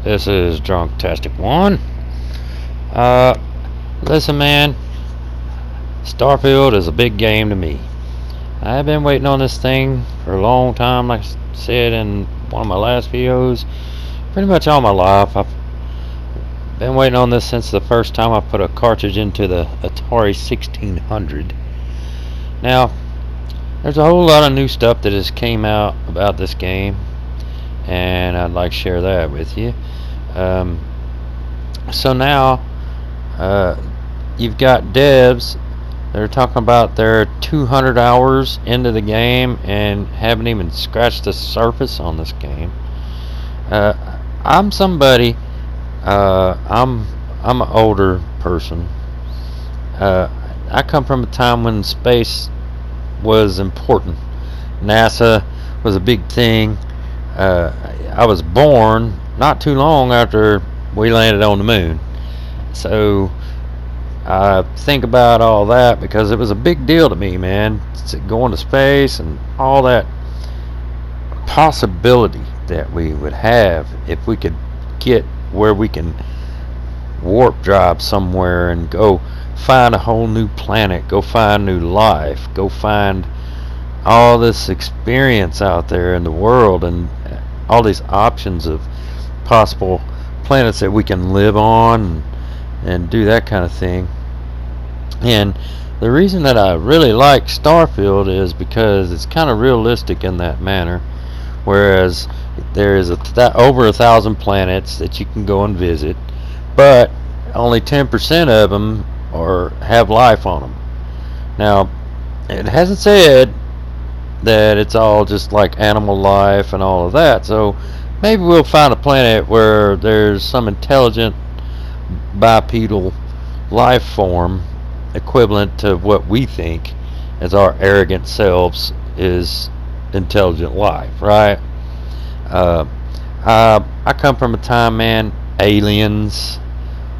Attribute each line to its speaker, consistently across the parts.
Speaker 1: This is Drunk-tastic One. Uh, Listen, man. Starfield is a big game to me. I've been waiting on this thing for a long time, like I said in one of my last videos. Pretty much all my life. I've been waiting on this since the first time I put a cartridge into the Atari 1600. Now, there's a whole lot of new stuff that has came out about this game, and I'd like to share that with you. Um, so now, you've got devs that are talking about their 200 hours into the game and haven't even scratched the surface on this game. I'm somebody. I'm an older person. I come from a time when space was important. NASA was a big thing. I was born not too long after we landed on the moon, so I think about all that because it was a big deal to me, man. Going to space and all that possibility that we would have if we could get where we can warp drive somewhere and go find a whole new planet, go find new life, go find all this experience out there in the world and all these options of possible planets that we can live on and do that kind of thing. And the reason that I really like Starfield is because it's kind of realistic in that manner, whereas there is over 1,000 planets that you can go and visit, but only 10% of them have life on them. Now, it hasn't said that it's all just like animal life and all of that, so maybe we'll find a planet where there's some intelligent bipedal life form equivalent to what we think as our arrogant selves is intelligent life, right? I come from a time, man. Aliens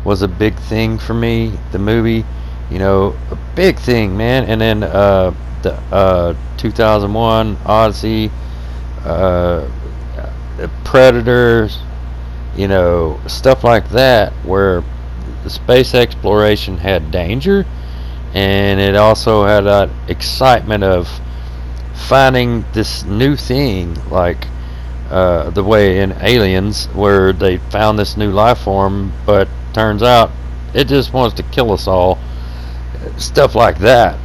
Speaker 1: was a big thing for me. The movie, a big thing, man. And then the 2001 Odyssey, Predators, stuff like that, where the space exploration had danger, and it also had that excitement of finding this new thing, like the way in Aliens, where they found this new life form, but turns out it just wants to kill us all. Stuff like that.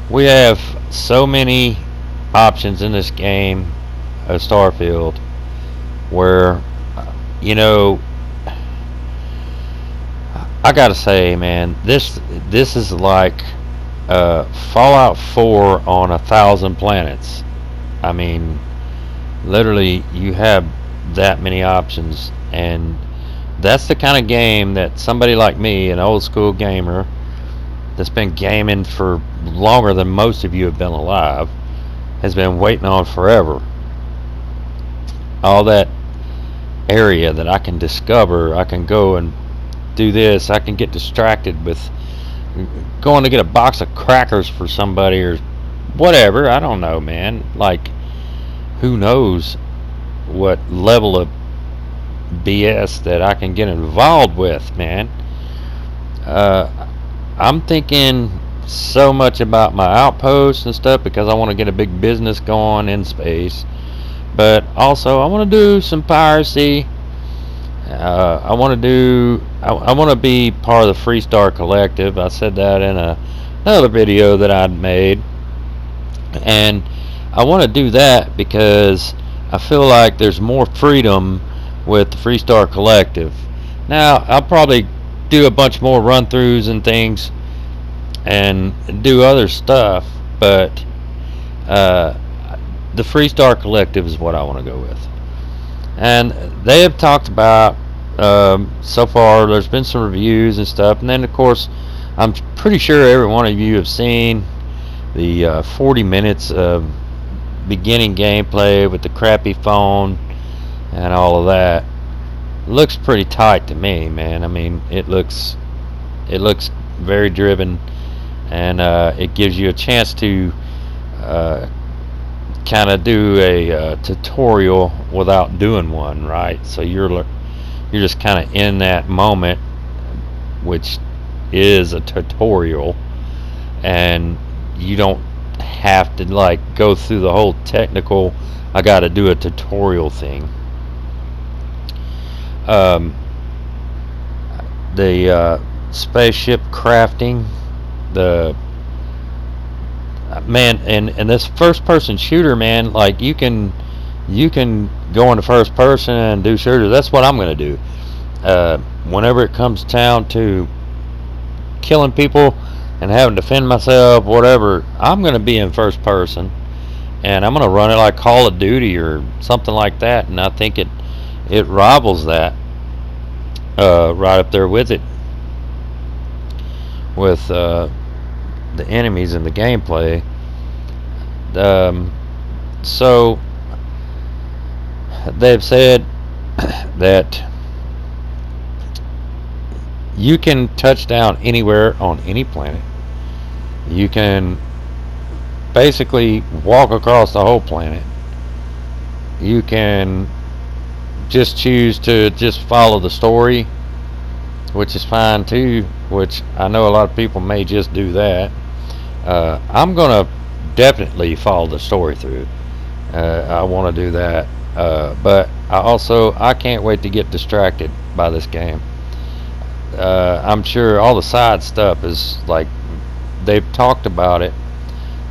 Speaker 1: We have so many options in this game of Starfield where, I gotta say, man, this is like Fallout 4 on 1,000 planets. I mean, literally, you have that many options, and that's the kind of game that somebody like me, an old school gamer, that's been gaming for longer than most of you have been alive, has been waiting on forever. All that area that I can discover, I can go and do this, I can get distracted with going to get a box of crackers for somebody or whatever. I don't know, man. Like, who knows what level of BS that I can get involved with, man. I'm thinking so much about my outposts and stuff because I want to get a big business going in space, but also I want to do some piracy. I want to be part of the Freestar Collective. I said that in another video that I'd made, and I want to do that because I feel like there's more freedom with the Freestar Collective. Now, I'll probably do a bunch more run-throughs and things and do other stuff, but the Freestar Collective is what I want to go with. And they have talked about, so far, there's been some reviews and stuff, and then of course I'm pretty sure every one of you have seen the 40 minutes of beginning gameplay with the crappy phone and all of that. It looks pretty tight to me, man. I mean, it looks very driven, and it gives you a chance to kind of do a tutorial without doing one, right? So you're just kind of in that moment, which is a tutorial, and you don't have to like go through the whole technical I gotta do a tutorial thing. The spaceship crafting, the man, and this first person shooter, man, like you can go into first person and do shooters. That's what I'm gonna do. Whenever it comes down to killing people and having to defend myself, whatever, I'm gonna be in first person, and I'm gonna run it like Call of Duty or something like that. And I think it rivals that, right up there with it, with the enemies and the gameplay. So they've said that you can touch down anywhere on any planet. You can basically walk across the whole planet. You can just choose to just follow the story, which is fine too, which I know a lot of people may just do that. I'm gonna definitely follow the story through. I want to do that, but I can't wait to get distracted by this game. I'm sure all the side stuff is like, they've talked about it,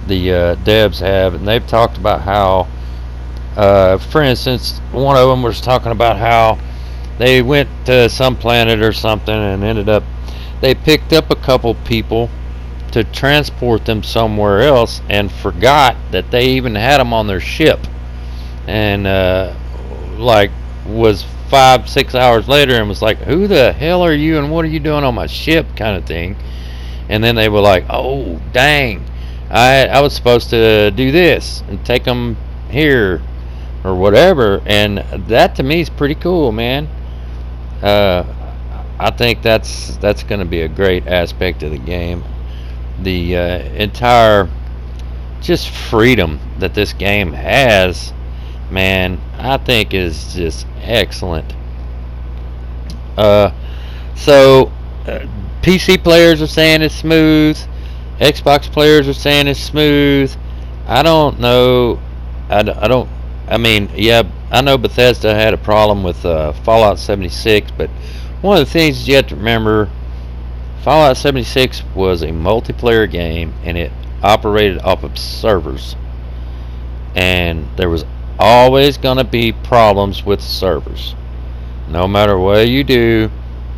Speaker 1: the devs have, and they've talked about how, for instance, one of them was talking about how they went to some planet or something and ended up, they picked up a couple people to transport them somewhere else and forgot that they even had them on their ship, and like was 5-6 hours later and was like, who the hell are you and what are you doing on my ship, kind of thing. And then they were like, oh dang, I was supposed to do this and take them here or whatever. And that to me is pretty cool, man. I think that's going to be a great aspect of the game. The entire just freedom that this game has, man, I think is just excellent. So PC players are saying it's smooth. Xbox players are saying it's smooth. I don't know. I mean, yeah, I know Bethesda had a problem with Fallout 76, but one of the things you have to remember, Fallout 76 was a multiplayer game, and it operated off of servers. And there was always going to be problems with servers. No matter what you do,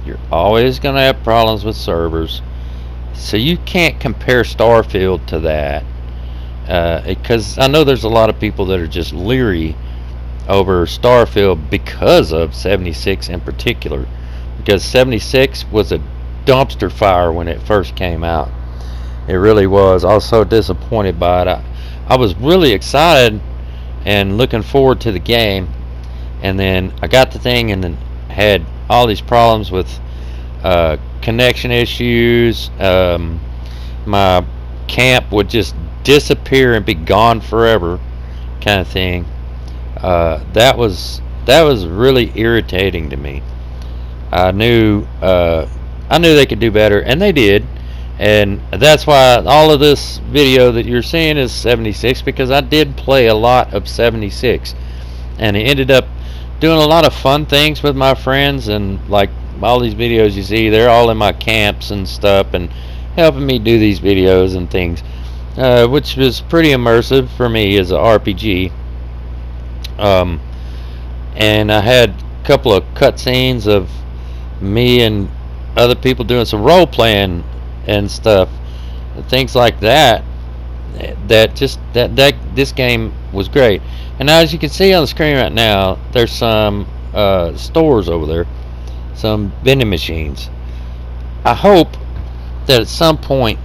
Speaker 1: you're always going to have problems with servers. So you can't compare Starfield to that, because I know there's a lot of people that are just leery over Starfield because of 76 in particular, because 76 was a dumpster fire when it first came out. It really was. I was so disappointed by it. I was really excited and looking forward to the game, and then I got the thing and then had all these problems with connection issues. My camp would just disappear and be gone forever, kind of thing. That was really irritating to me. I knew they could do better, and they did. And that's why all of this video that you're seeing is 76, because I did play a lot of 76, and I ended up doing a lot of fun things with my friends. And like all these videos you see, they're all in my camps and stuff, and helping me do these videos and things, which was pretty immersive for me as an RPG. And I had a couple of cutscenes of me and other people doing some role playing and stuff, things like that. That this game was great. And now, as you can see on the screen right now, there's some stores over there, some vending machines. I hope that at some point,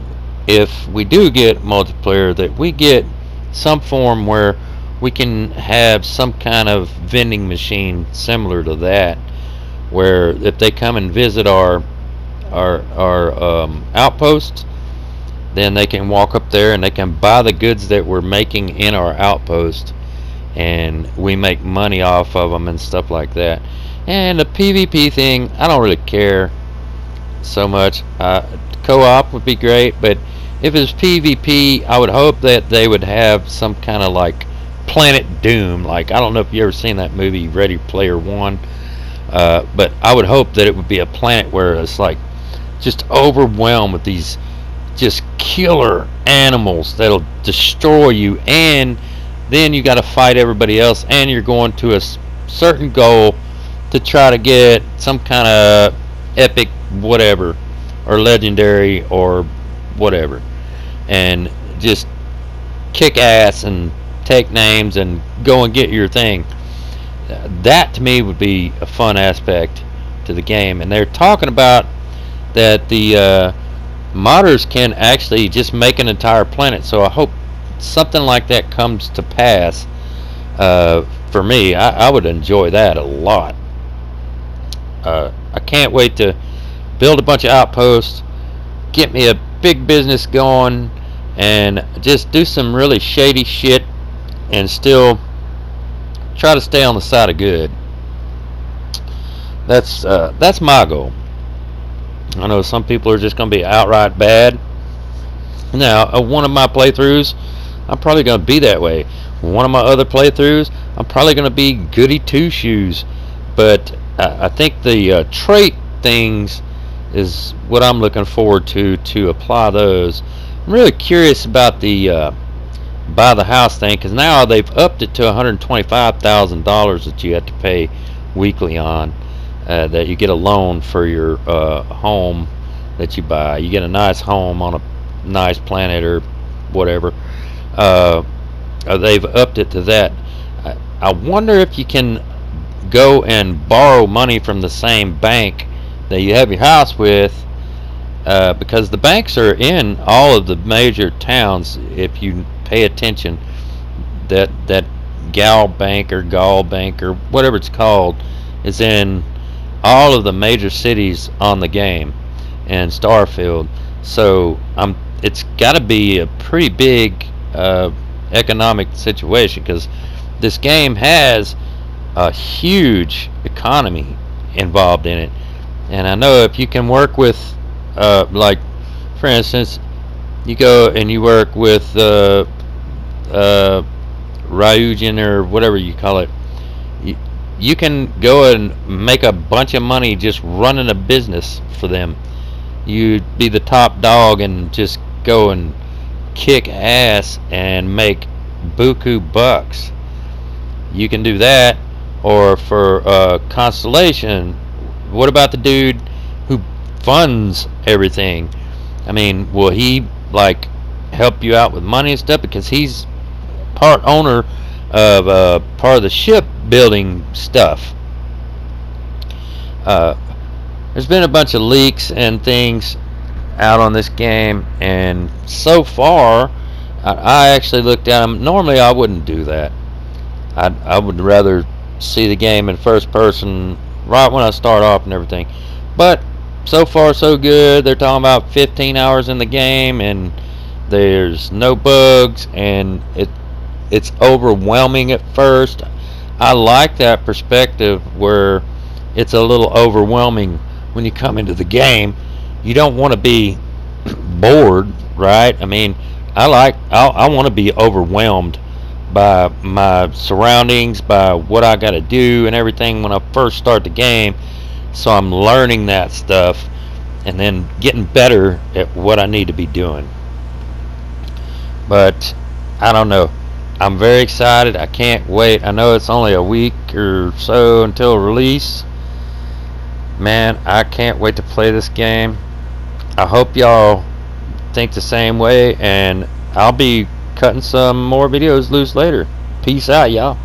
Speaker 1: if we do get multiplayer, that we get some form where we can have some kind of vending machine similar to that, where if they come and visit our outposts, then they can walk up there and they can buy the goods that we're making in our outpost, and we make money off of them and stuff like that. And the PvP thing, I don't really care so much. Co-op would be great, but if it's PvP, I would hope that they would have some kind of like Planet Doom. Like, I don't know if you ever seen that movie Ready Player One, but I would hope that it would be a planet where it's like just overwhelmed with these just killer animals that'll destroy you, and then you got to fight everybody else, and you're going to a certain goal to try to get some kind of epic whatever, or legendary or whatever, and just kick ass and take names and go and get your thing. That to me would be a fun aspect to the game. And they're talking about that the modders can actually just make an entire planet, so I hope something like that comes to pass. For me, I would enjoy that a lot. I can't wait to build a bunch of outposts, get me a big business going, and just do some really shady shit and still try to stay on the side of good. That's my goal. I know some people are just going to be outright bad. Now, one of my playthroughs, I'm probably going to be that way. One of my other playthroughs, I'm probably going to be goody two shoes. But I think the trait things is what I'm looking forward to apply those. I'm really curious about the buy the house thing, because now they've upped it to $125,000 that you have to pay weekly on. That you get a loan for your home that you buy. You get a nice home on a nice planet or whatever. They've upped it to that. I wonder if you can go and borrow money from the same bank that you have your house with, because the banks are in all of the major towns. If you pay attention, that Gal Bank or Gall Bank or whatever it's called is in all of the major cities on the game and Starfield. So it's got to be a pretty big economic situation, because this game has a huge economy involved in it. And I know if you can work with, like, for instance, you go and you work with Ryujin or whatever you call it, you can go and make a bunch of money just running a business for them. You'd be the top dog and just go and kick ass and make buku bucks. You can do that. Or for Constellation, what about the dude who funds everything? I mean, will he like help you out with money and stuff, because he's part owner of part of the ship building stuff? There's been a bunch of leaks and things out on this game, and so far I actually looked at them. Normally I wouldn't do that. I would rather see the game in first person right when I start off and everything. But so far so good. They're talking about 15 hours in the game and there's no bugs, and it's overwhelming at first. I like that perspective where it's a little overwhelming when you come into the game. You don't want to be bored, right? I mean, I want to be overwhelmed by my surroundings, by what I got to do and everything when I first start the game. So I'm learning that stuff and then getting better at what I need to be doing. But I don't know. I'm very excited. I can't wait. I know it's only a week or so until release. Man, I can't wait to play this game. I hope y'all think the same way, and I'll be cutting some more videos loose later. Peace out, y'all.